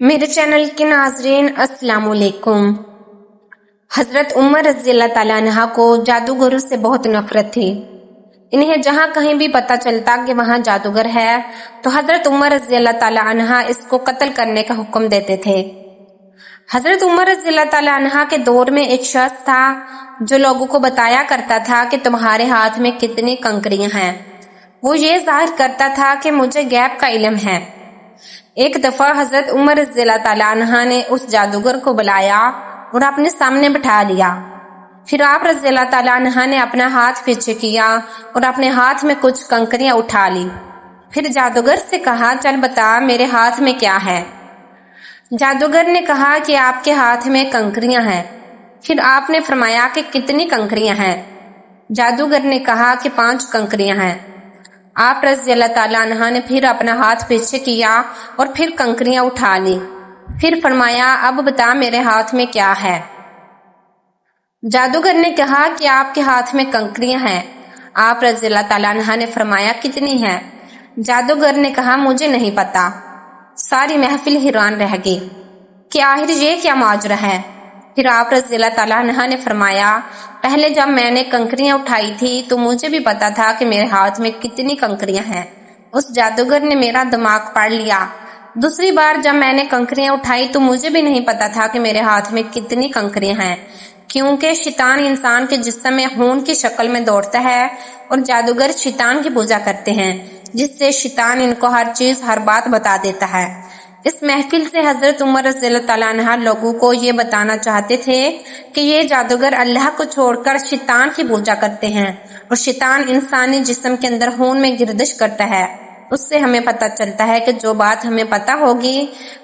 मेरे चैनल के नाजरीन अस्सलाम वालेकुम। हजरत उमर रज़ी अल्लाह ताला अन्हा को जादूगरों से बहुत नफरत थी। इन्हें जहां कहीं भी पता चलता कि वहां जादूगर है तो हजरत उमर रज़ी अल्लाह ताला अन्हा इसको कत्ल करने का हुक्म देते थे। हजरत उमर रज़ी अल्लाह ताला अन्हा के दौर में एक शख्स था जो लोगों को बताया करता था कि तुम्हारे हाथ में कितनी कंकरियां हैं। वो ये जाहिर करता था कि मुझे गैब का इल्म है। एक दफा हजरत उमर रज़ी अल्लाह ताला अन्हा ने उस जादूगर को बुलाया और अपने सामने बिठा लिया। फिर आप रज़ी अल्लाह ताला अन्हा ने अपना हाथ पीछे किया और अपने हाथ में कुछ कंकरियां उठा ली। फिर जादूगर से कहा, चल बता मेरे हाथ में क्या है। जादूगर ने कहा कि आपके हाथ में कंकरियां हैं। फिर आपने फरमाया कि कितनी कंकरियां हैं। जादूगर ने कहा कि 5 कंकरियां हैं। आप रज़ी अल्लाह ताला अन्हा ने फिर अपना हाथ पीछे किया और फिर कंकरियां उठा ली। फिर फरमाया, अब बता मेरे हाथ में क्या है। जादूगर ने कहा कि आपके हाथ में कंकरियां हैं। आप रज़ी अल्लाह ताला अन्हा ने फरमाया, कितनी हैं। जादूगर ने कहा, मुझे नहीं पता। सारी महफिल हैरान रह गई कि आखिर ये क्या माजरा है। फिर आप रज़ी अल्लाह ताला अन्हा ने फरमाया, पहले जब मैंने कंकरियां उठाई थी तो मुझे भी पता था कि मेरे हाथ में कितनी कंकरियां हैं। उस जादूगर ने मेरा दिमाग पढ़ लिया। दूसरी बार जब मैंने कंकरियां उठाई तो मुझे भी नहीं पता था कि मेरे हाथ में कितनी कंकरियां हैं, क्योंकि शैतान इंसान के जिस्म में खून की शक्ल में दौड़ता है और जादूगर शैतान की पूजा करते हैं, जिससे शैतान इनको हर चीज हर बात बता देता है। इस महफिल से हजरत उमर रज़ी अल्लाह ताला अन्हा लोगों को ये बताना चाहते थे कि ये जादूगर अल्लाह को छोड़कर शैतान की पूजा करते हैं और शैतान इंसानी जिस्म के अंदर खून में गिरदिश करता है। उससे हमें पता चलता है कि जो बात हमें पता होगी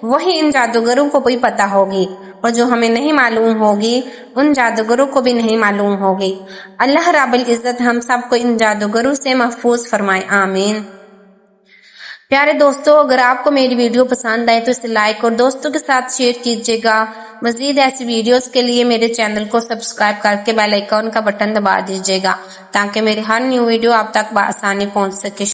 वही इन जादूगरों को भी पता होगी और जो हमें नहीं मालूम होगी उन जादूगरों को भी नहीं मालूम होगी। अल्लाह रब्बुल इज्जत हम सबको इन जादूगरों से महफूज फरमाए, आमीन। प्यारे दोस्तों, अगर आपको मेरी वीडियो पसंद आए तो इसे लाइक और दोस्तों के साथ शेयर कीजिएगा। मजीद ऐसी वीडियोस के लिए मेरे चैनल को सब्सक्राइब करके बेल आइकॉन का बटन दबा दीजिएगा ताकि मेरी हर न्यू वीडियो आप तक बआसानी पहुंच सके।